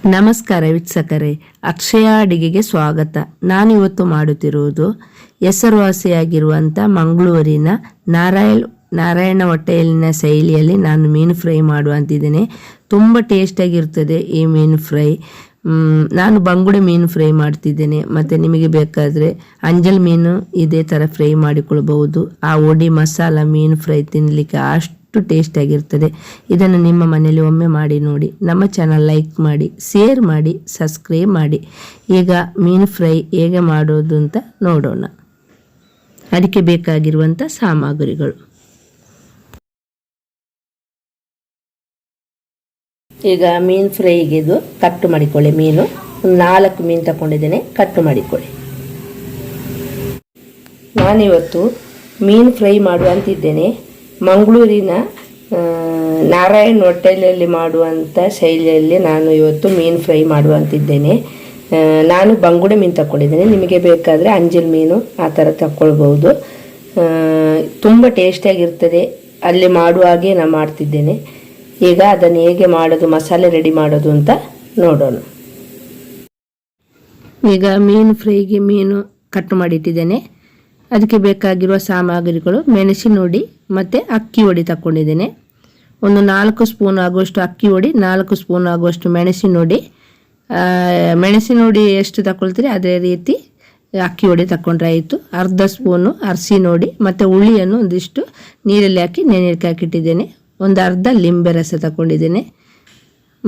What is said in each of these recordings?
ನಮಸ್ಕಾರ ವೀಕ್ಷಕರೇ, ಅಕ್ಷಯ ಅಡಿಗೆಗೆ ಸ್ವಾಗತ. ನಾನಿವತ್ತು ಮಾಡುತ್ತಿರುವುದು ಹೆಸರುವಾಸಿಯಾಗಿರುವಂಥ ಮಂಗಳೂರಿನ ನಾರಾಯಣ ಹೋಟೆಲಿನ ಶೈಲಿಯಲ್ಲಿ ನಾನು ಮೀನು ಫ್ರೈ ಮಾಡುವಂತಿದ್ದೇನೆ. ತುಂಬ ಟೇಸ್ಟಾಗಿರ್ತದೆ ಈ ಮೀನು ಫ್ರೈ. ನಾನು ಬಂಗುಡೆ ಮೀನು ಫ್ರೈ ಮಾಡ್ತಿದ್ದೇನೆ. ಮತ್ತು ನಿಮಗೆ ಬೇಕಾದರೆ ಅಂಜಲ್ ಮೀನು ಇದೇ ಥರ ಫ್ರೈ ಮಾಡಿಕೊಳ್ಬಹುದು. ಆ ಒಡಿ ಮಸಾಲ ಮೀನು ಫ್ರೈ ತಿನ್ನಲಿಕ್ಕೆ ಅಷ್ಟು ಟೇಸ್ಟ್ ಆಗಿರ್ತದೆ. ಇದನ್ನು ನಿಮ್ಮ ಮನೆಯಲ್ಲಿ ಒಮ್ಮೆ ಮಾಡಿ ನೋಡಿ. ನಮ್ಮ ಚಾನಲ್ ಲೈಕ್ ಮಾಡಿ, ಶೇರ್ ಮಾಡಿ, ಸಬ್ಸ್ಕ್ರೈಬ್ ಮಾಡಿ. ಈಗ ಮೀನು ಫ್ರೈ ಹೇಗೆ ಮಾಡೋದು ಅಂತ ನೋಡೋಣ. ಅದಕ್ಕೆ ಬೇಕಾಗಿರುವಂಥ ಸಾಮಗ್ರಿಗಳು. ಈಗ ಮೀನು ಫ್ರೈಗೆ ಇದು ಕಟ್ಟು ಮಾಡಿಕೊಳ್ಳಿ. ಮೀನು 4 ಮೀನು ತಗೊಂಡಿದ್ದೇನೆ, ಕಟ್ಟು ಮಾಡಿಕೊಳ್ಳಿ. ನಾನಿವತ್ತು ಮೀನು ಫ್ರೈ ಮಾಡುವಂತಿದ್ದೇನೆ. ಮಂಗಳೂರಿನ ನಾರಾಯಣ ಹೋಟೆಲಲ್ಲಿ ಮಾಡುವಂಥ ಶೈಲಿಯಲ್ಲಿ ನಾನು ಇವತ್ತು ಮೀನು ಫ್ರೈ ಮಾಡುವಂತಿದ್ದೇನೆ. ನಾನು ಬಂಗುಡೆ ಮೀನು ತಗೊಂಡಿದ್ದೇನೆ. ನಿಮಗೆ ಬೇಕಾದರೆ ಅಂಜಲ್ ಮೀನು ಆ ಥರ ತಗೊಳ್ಬೋದು. ತುಂಬ ಟೇಸ್ಟಿಯಾಗಿರ್ತದೆ. ಅಲ್ಲಿ ಮಾಡುವಾಗೆ ನಾನು ಮಾಡ್ತಿದ್ದೇನೆ. ಈಗ ಅದನ್ನು ಹೇಗೆ ಮಾಡೋದು, ಮಸಾಲೆ ರೆಡಿ ಮಾಡೋದು ಅಂತ ನೋಡೋಣ. ಈಗ ಮೀನು ಫ್ರೈಗೆ ಮೀನು ಕಟ್ ಮಾಡಿಟ್ಟಿದ್ದೇನೆ. ಅದಕ್ಕೆ ಬೇಕಾಗಿರುವ ಸಾಮಗ್ರಿಗಳು: ಮೆಣಸಿನ ಹುಡಿ ಮತ್ತು ಅಕ್ಕಿ ಹುಡಿ ತಗೊಂಡಿದ್ದೇನೆ. ಒಂದು 4 ಸ್ಪೂನ್ ಆಗುವಷ್ಟು ಅಕ್ಕಿ ಹುಡಿ, 4 ಸ್ಪೂನ್ ಆಗುವಷ್ಟು ಮೆಣಸಿನ ಹುಡಿ. ಮೆಣಸಿನ ಹುಡಿ ಎಷ್ಟು ತಗೊಳ್ತೀರಿ ಅದೇ ರೀತಿ ಅಕ್ಕಿ ಹುಡಿ ತಗೊಂಡ್ರೆ ಆಯಿತು. ಅರ್ಧ ಸ್ಪೂನು ಅರಸಿನ ಹುಡಿ ಮತ್ತು ಹುಳಿಯನ್ನು ಒಂದಿಷ್ಟು ನೀರಲ್ಲಿ ಹಾಕಿ ನೆನೆಯಕ್ಕೆ ಹಾಕಿಟ್ಟಿದ್ದೇನೆ. ಒಂದು ಅರ್ಧ ಲಿಂಬೆ ರಸ ತಗೊಂಡಿದ್ದೇನೆ.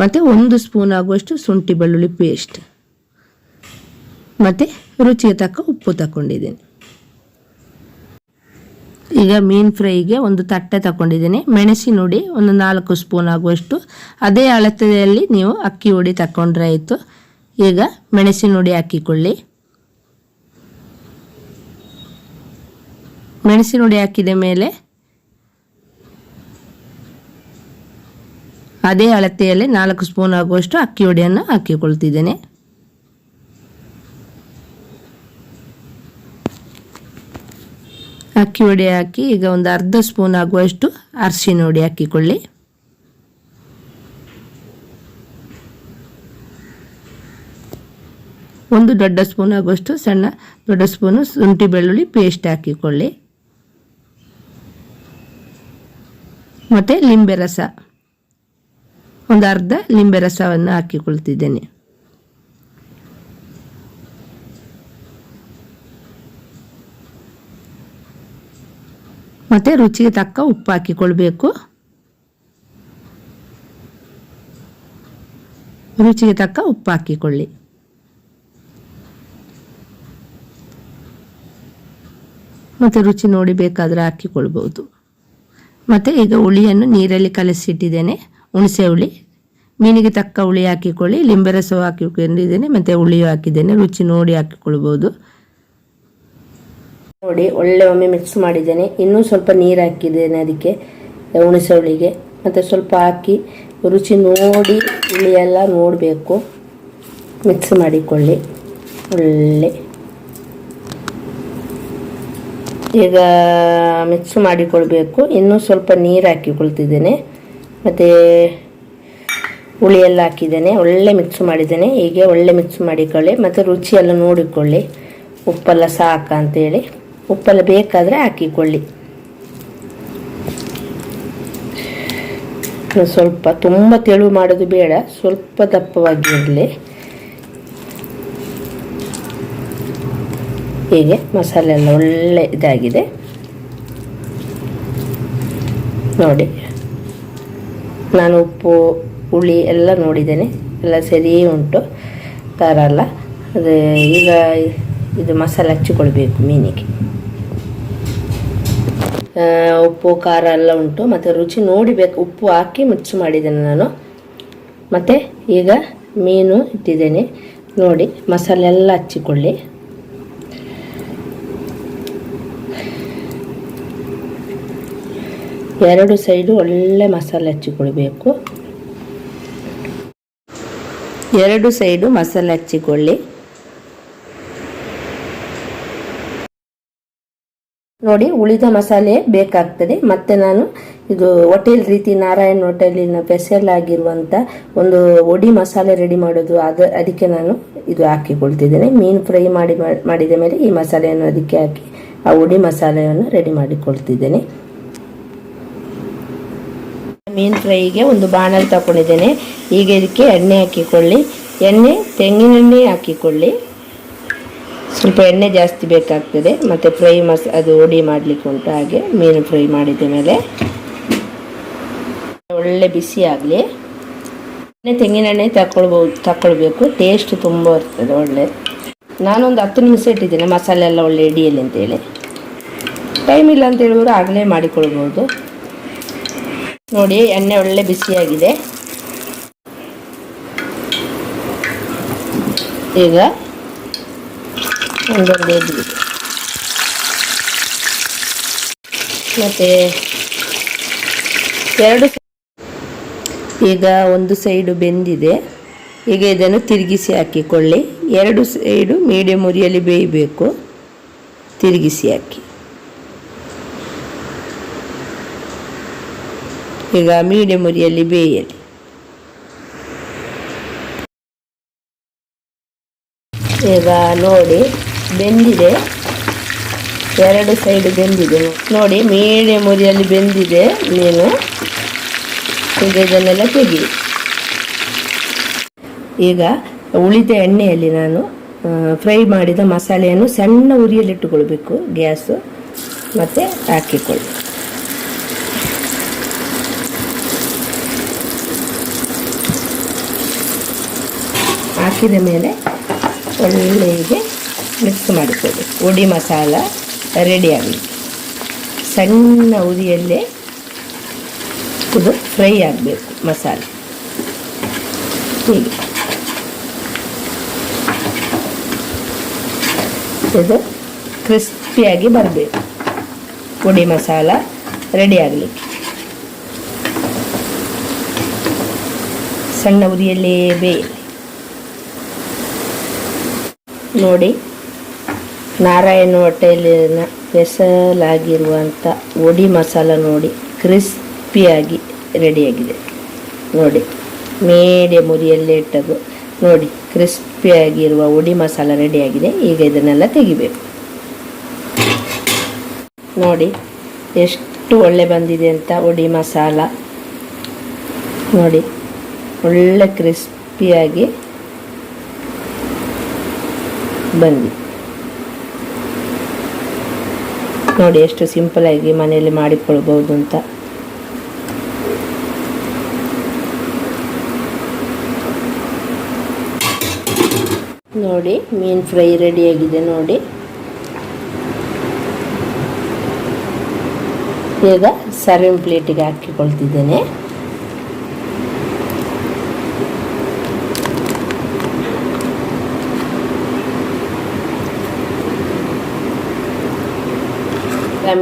ಮತ್ತು 1 ಸ್ಪೂನ್ ಆಗುವಷ್ಟು ಶುಂಠಿ ಬೆಳ್ಳುಳ್ಳಿ ಪೇಸ್ಟ್ ಮತ್ತು ರುಚಿಗೆ ತಕ್ಕ ಉಪ್ಪು ತಗೊಂಡಿದ್ದೇನೆ. ಈಗ ಮೀನು ಫ್ರೈಗೆ ಒಂದು ತಟ್ಟೆ ತಗೊಂಡಿದ್ದೇನೆ. ಮೆಣಸಿನ ಹುಡಿ ಒಂದು 4 ಸ್ಪೂನ್ ಆಗುವಷ್ಟು, ಅದೇ ಅಳತೆಯಲ್ಲಿ ನೀವು ಅಕ್ಕಿ ಹುಡಿ ತಗೊಂಡ್ರೆ ಆಯಿತು. ಈಗ ಮೆಣಸಿನ ಹುಡಿ ಹಾಕಿಕೊಳ್ಳಿ. ಮೆಣಸಿನ ಹುಡಿ ಹಾಕಿದ ಮೇಲೆ ಅದೇ ಅಳತೆಯಲ್ಲಿ 4 ಸ್ಪೂನ್ ಆಗುವಷ್ಟು ಅಕ್ಕಿ ಹುಡಿಯನ್ನು ಹಾಕಿಕೊಳ್ತಿದ್ದೇನೆ. ಅಕ್ಕಿ ಹುಡಿ ಹಾಕಿ ಈಗ ಒಂದು ಅರ್ಧ ಸ್ಪೂನ್ ಆಗುವಷ್ಟು ಅರಿಶಿನ ಹುಡಿ ಹಾಕಿಕೊಳ್ಳಿ. ಒಂದು ದೊಡ್ಡ ಸ್ಪೂನ್ ಆಗುವಷ್ಟು ದೊಡ್ಡ ಸ್ಪೂನು ಶುಂಠಿ ಬೆಳ್ಳುಳ್ಳಿ ಪೇಸ್ಟ್ ಹಾಕಿಕೊಳ್ಳಿ. ಮತ್ತು ಲಿಂಬೆ ರಸ, ಒಂದು ಅರ್ಧ ಲಿಂಬೆ ರಸವನ್ನು ಹಾಕಿಕೊಳ್ತಿದ್ದೇನೆ. ಮತ್ತು ರುಚಿಗೆ ತಕ್ಕ ಉಪ್ಪು ಹಾಕಿಕೊಳ್ಬೇಕು. ರುಚಿಗೆ ತಕ್ಕ ಉಪ್ಪು ಹಾಕಿಕೊಳ್ಳಿ. ಮತ್ತು ರುಚಿ ನೋಡಿ ಬೇಕಾದರೆ ಹಾಕಿಕೊಳ್ಬೋದು. ಮತ್ತು ಈಗ ಹುಳಿಯನ್ನು ನೀರಲ್ಲಿ ಕಲಸಿಟ್ಟಿದ್ದೇನೆ. ಹುಣಸೆ ಹುಳಿ, ಮೀನಿಗೆ ತಕ್ಕ ಹುಳಿ ಹಾಕಿಕೊಳ್ಳಿ. ಲಿಂಬೆ ರಸವು ಹಾಕಿಕೊಂಡಿದ್ದೇನೆ ಮತ್ತು ಹುಳಿಯು ಹಾಕಿದ್ದೇನೆ. ರುಚಿ ನೋಡಿ ಹಾಕಿಕೊಳ್ಬೋದು. ನೋಡಿ, ಒಳ್ಳೆ ಒಮ್ಮೆ ಮಿಕ್ಸ್ ಮಾಡಿದ್ದೇನೆ. ಇನ್ನೂ ಸ್ವಲ್ಪ ನೀರು ಹಾಕಿದ್ದೇನೆ ಅದಕ್ಕೆ, ಹುಣಸೆ ಹುಳಿಗೆ. ಮತ್ತು ಸ್ವಲ್ಪ ಹಾಕಿ ರುಚಿ ನೋಡಿ, ಹುಳಿಯೆಲ್ಲ ನೋಡಬೇಕು. ಮಿಕ್ಸ್ ಮಾಡಿಕೊಳ್ಳಿ ಒಳ್ಳೆ. ಈಗ ಮಿಕ್ಸ್ ಮಾಡಿಕೊಳ್ಬೇಕು. ಇನ್ನೂ ಸ್ವಲ್ಪ ನೀರು ಹಾಕಿಕೊಳ್ತಿದ್ದೇನೆ. ಮತ್ತು ಹುಳಿಯೆಲ್ಲ ಹಾಕಿದ್ದೇನೆ. ಒಳ್ಳೆ ಮಿಕ್ಸ್ ಮಾಡಿದ್ದೇನೆ. ಹೀಗೆ ಒಳ್ಳೆ ಮಿಕ್ಸ್ ಮಾಡಿಕೊಳ್ಳಿ. ಮತ್ತು ರುಚಿಯೆಲ್ಲ ನೋಡಿಕೊಳ್ಳಿ, ಉಪ್ಪೆಲ್ಲ ಸಾಕಾ ಅಂತೇಳಿ. ಉಪ್ಪೆಲ್ಲ ಬೇಕಾದರೆ ಹಾಕಿಕೊಳ್ಳಿ. ಸ್ವಲ್ಪ ತುಂಬ ತೆಳು ಮಾಡೋದು ಬೇಡ, ಸ್ವಲ್ಪ ದಪ್ಪವಾಗಿರಲಿ. ಹೀಗೆ ಮಸಾಲೆ ಎಲ್ಲ ಒಳ್ಳೆ ಇದಾಗಿದೆ ನೋಡಿ. ನಾನು ಉಪ್ಪು ಹುಳಿ ಎಲ್ಲ ನೋಡಿದ್ದೇನೆ, ಎಲ್ಲ ಸರಿ ಉಂಟು. ಖಾರ ಎಲ್ಲ ಅದು. ಈಗ ಇದು ಮಸಾಲೆ ಹಚ್ಚಿಕೊಳ್ಬೇಕು ಮೀನಿಗೆ. ಉಪ್ಪು ಖಾರ ಎಲ್ಲ ಉಂಟು. ಮತ್ತು ರುಚಿ ನೋಡಿಬೇಕು. ಉಪ್ಪು ಹಾಕಿ ಮಿಕ್ಸ್ ಮಾಡಿದ್ದೇನೆ ನಾನು. ಮತ್ತು ಈಗ ಮೀನು ಇಟ್ಟಿದ್ದೇನೆ ನೋಡಿ. ಮಸಾಲೆ ಎಲ್ಲ ಹಚ್ಚಿಕೊಳ್ಳಿ. ಎರಡು ಸೈಡು ಒಳ್ಳೆ ಮಸಾಲೆ ಹಚ್ಚಿಕೊಳ್ಬೇಕು. 2 ಸೈಡು ಮಸಾಲೆ ಹಚ್ಚಿಕೊಳ್ಳಿ. ನೋಡಿ ಉಳಿದ ಮಸಾಲೆ ಬೇಕಾಗ್ತದೆ. ಮತ್ತೆ ನಾನು ಇದು ಹೋಟೆಲ್ ರೀತಿ ನಾರಾಯಣ್ ಹೋಟೆಲಿನ ಸ್ಪೆಷಲ್ ಆಗಿರುವಂಥ ಒಂದು ಒಡಿ ಮಸಾಲೆ ರೆಡಿ ಮಾಡೋದು, ಅದಕ್ಕೆ ನಾನು ಇದು ಹಾಕಿಕೊಳ್ತಿದ್ದೇನೆ. ಮೀನು ಫ್ರೈ ಮಾಡಿದ ಮೇಲೆ ಈ ಮಸಾಲೆಯನ್ನು ಅದಕ್ಕೆ ಹಾಕಿ ಆ ಒಡಿ ಮಸಾಲೆಯನ್ನು ರೆಡಿ ಮಾಡಿಕೊಳ್ತಿದ್ದೇನೆ. ಮೀನು ಫ್ರೈಗೆ ಒಂದು ಬಾಣಲ್ ತಗೊಂಡಿದ್ದೇನೆ. ಈಗ ಇದಕ್ಕೆ ಎಣ್ಣೆ ಹಾಕಿಕೊಳ್ಳಿ. ತೆಂಗಿನೆಣ್ಣೆ ಹಾಕಿಕೊಳ್ಳಿ. ಸ್ವಲ್ಪ ಎಣ್ಣೆ ಜಾಸ್ತಿ ಬೇಕಾಗ್ತದೆ. ಮತ್ತು ಫ್ರೈ ಅದು ಒಡಿ ಮಾಡಲಿಕ್ಕೆ ಉಂಟು. ಹಾಗೆ ಮೀನು ಫ್ರೈ ಮಾಡಿದ ಮೇಲೆ ಒಳ್ಳೆ ಬಿಸಿ ಆಗಲಿ. ತೆಂಗಿನೆಣ್ಣೆ ತಗೊಳ್ಬೇಕು. ಟೇಸ್ಟ್ ತುಂಬ ಬರ್ತದೆ ಒಳ್ಳೆ. ನಾನೊಂದು 10 ನಿಮಿಷ ಇಟ್ಟಿದ್ದೇನೆ ಮಸಾಲೆ ಎಲ್ಲ ಒಳ್ಳೆ ಹಿಡಿಯಲಿ ಅಂತೇಳಿ. ಟೈಮ್ ಇಲ್ಲ ಅಂತ ಹೇಳಿದ್ರು ಆಗಲೇ ಮಾಡಿಕೊಳ್ಬೋದು. ನೋಡಿ ಎಣ್ಣೆ ಒಳ್ಳೆ ಬಿಸಿಯಾಗಿದೆ. ಈಗ ಒಂದೊಂದು ಎದ್ದು ಮತ್ತು ಈಗ ಒಂದು ಸೈಡು ಬೆಂದಿದೆ. ಈಗ ಇದನ್ನು ತಿರುಗಿಸಿ ಹಾಕಿಕೊಳ್ಳಿ. 2 ಸೈಡು ಮೀಡಿಯಮ್ ಉರಿಯಲ್ಲಿ ಬೇಯಬೇಕು. ತಿರುಗಿಸಿ ಹಾಕಿ. ಈಗ ಮೀಡಿಯಮ್ ಉರಿಯಲ್ಲಿ ಬೇಯಲಿ. ಈಗ ನೋಡಿ ಬೆಂದಿದೆ. 2 ಸೈಡು ಬೆಂದಿದೆ ನೋಡಿ. ಮೀಡಿಯಮ್ ಉರಿಯಲ್ಲಿ ಬೆಂದಿದೆ ಮೀನು. ಈಗ ಇದನ್ನೆಲ್ಲ ತೆಗಿ. ಈಗ ಉಳಿದ ಎಣ್ಣೆಯಲ್ಲಿ ನಾನು ಫ್ರೈ ಮಾಡಿದ ಮಸಾಲೆಯನ್ನು ಸಣ್ಣ ಉರಿಯಲ್ಲಿ ಇಟ್ಟುಕೊಳ್ಬೇಕು ಗ್ಯಾಸು. ಮತ್ತು ಹಾಕಿಕೊಳ್ಳಿ. ಹಾಕಿದ ಮೇಲೆ ಒಳ್ಳೆಗೆ ಮಿಕ್ಸ್ ಮಾಡಿಕೊಳ್ಳಿ. ಒಡಿ ಮಸಾಲ ರೆಡಿ ಆಗಲಿ. ಸಣ್ಣ ಉರಿಯಲ್ಲೇ ಇದು ಫ್ರೈ ಆಗಬೇಕು ಮಸಾಲೆ. ಹೀಗೆ ಇದು ಕ್ರಿಸ್ಪಿಯಾಗಿ ಬರಬೇಕು. ಒಡಿ ಮಸಾಲ ರೆಡಿ ಆಗಲಿಕ್ಕೆ ಸಣ್ಣ ಉರಿಯಲ್ಲೇ ಬೇಯಲಿ. ನೋಡಿ ನಾರಾಯಣ ಹೋಟೆಲಿನ ಸ್ಪೆಷಲ್ ಆಗಿರುವಂಥ ಒಡಿ ಮಸಾಲ ನೋಡಿ ಕ್ರಿಸ್ಪಿಯಾಗಿ ರೆಡಿಯಾಗಿದೆ. ನೋಡಿ ಮೀಡಿಯಮ್ ಉರಿಯಲ್ಲೇ ಇಟ್ಟದು. ನೋಡಿ ಕ್ರಿಸ್ಪಿಯಾಗಿರುವ ಒಡಿ ಮಸಾಲ ರೆಡಿಯಾಗಿದೆ. ಈಗ ಇದನ್ನೆಲ್ಲ ತೆಗಿಬೇಕು. ನೋಡಿ ಎಷ್ಟು ಒಳ್ಳೆ ಬಂದಿದೆ ಅಂತ ಒಡಿ ಮಸಾಲ. ನೋಡಿ ಒಳ್ಳೆ ಕ್ರಿಸ್ಪಿಯಾಗಿ ಬಂದಿ. ನೋಡಿ ಎಷ್ಟು ಸಿಂಪಲಾಗಿ ಮನೆಯಲ್ಲಿ ಮಾಡಿಕೊಳ್ಬೋದು ಅಂತ. ನೋಡಿ ಮೀನು ಫ್ರೈ ರೆಡಿಯಾಗಿದೆ. ನೋಡಿ ಈಗ ಸರ್ವಿಂಗ್ ಪ್ಲೇಟಿಗೆ ಹಾಕಿಕೊಳ್ತಿದ್ದೇನೆ.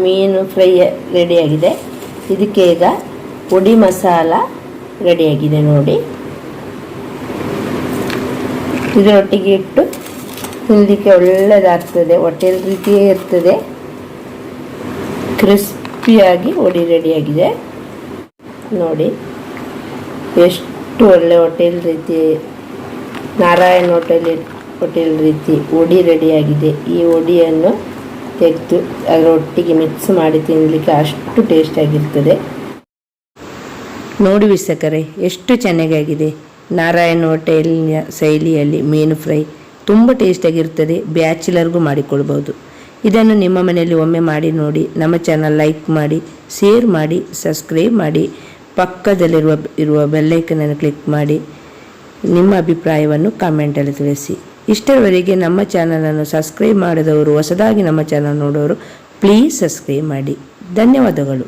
ಮೀನು ಫ್ರೈ ರೆಡಿಯಾಗಿದೆ. ಇದಕ್ಕೆ ಈಗ ಪುಡಿ ಮಸಾಲ ರೆಡಿಯಾಗಿದೆ. ನೋಡಿ ಇದರೊಟ್ಟಿಗೆ ಇಟ್ಟು ತಿನ್ನಲಿಕ್ಕೆ ಒಳ್ಳೆಯದಾಗ್ತದೆ. ಹೋಟೆಲ್ ರೀತಿಯೇ ಇರ್ತದೆ. ಕ್ರಿಸ್ಪಿಯಾಗಿ ಒಡಿ ರೆಡಿಯಾಗಿದೆ. ನೋಡಿ ಎಷ್ಟು ಒಳ್ಳೆ ಹೋಟೆಲ್ ರೀತಿ, ನಾರಾಯಣ್ ಹೋಟೆಲ್ ರೀತಿ ಒಡಿ ರೆಡಿಯಾಗಿದೆ. ಈ ಒಡಿಯನ್ನು ತೆಗೆದು ಅದರೊಟ್ಟಿಗೆ ಮಿಕ್ಸ್ ಮಾಡಿ ತಿನ್ನಲಿಕ್ಕೆ ಅಷ್ಟು ಟೇಸ್ಟಾಗಿರ್ತದೆ. ನೋಡಿ ವೀಕ್ಷಕರೇ ಎಷ್ಟು ಚೆನ್ನಾಗಾಗಿದೆ. ನಾರಾಯಣ್ ಹೋಟೆಲಿನ ಶೈಲಿಯಲ್ಲಿ ಮೀನು ಫ್ರೈ ತುಂಬ ಟೇಸ್ಟಾಗಿರ್ತದೆ. ಬ್ಯಾಚುಲರ್ಗೂ ಮಾಡಿಕೊಳ್ಬೋದು. ಇದನ್ನು ನಿಮ್ಮ ಮನೆಯಲ್ಲಿ ಒಮ್ಮೆ ಮಾಡಿ ನೋಡಿ. ನಮ್ಮ ಚಾನಲ್ ಲೈಕ್ ಮಾಡಿ, ಶೇರ್ ಮಾಡಿ, ಸಬ್ಸ್ಕ್ರೈಬ್ ಮಾಡಿ, ಪಕ್ಕದಲ್ಲಿರುವ ಬೆಲ್ಲೈಕನನ್ನು ಕ್ಲಿಕ್ ಮಾಡಿ ನಿಮ್ಮ ಅಭಿಪ್ರಾಯವನ್ನು ಕಾಮೆಂಟಲ್ಲಿ ತಿಳಿಸಿ. ಇಷ್ಟರವರೆಗೆ ನಮ್ಮ ಚಾನಲನ್ನು ಸಬ್ಸ್ಕ್ರೈಬ್ ಮಾಡಿದವರು, ಹೊಸದಾಗಿ ನಮ್ಮ ಚಾನಲ್ ನೋಡೋರು ಪ್ಲೀಸ್ ಸಬ್ಸ್ಕ್ರೈಬ್ ಮಾಡಿ. ಧನ್ಯವಾದಗಳು.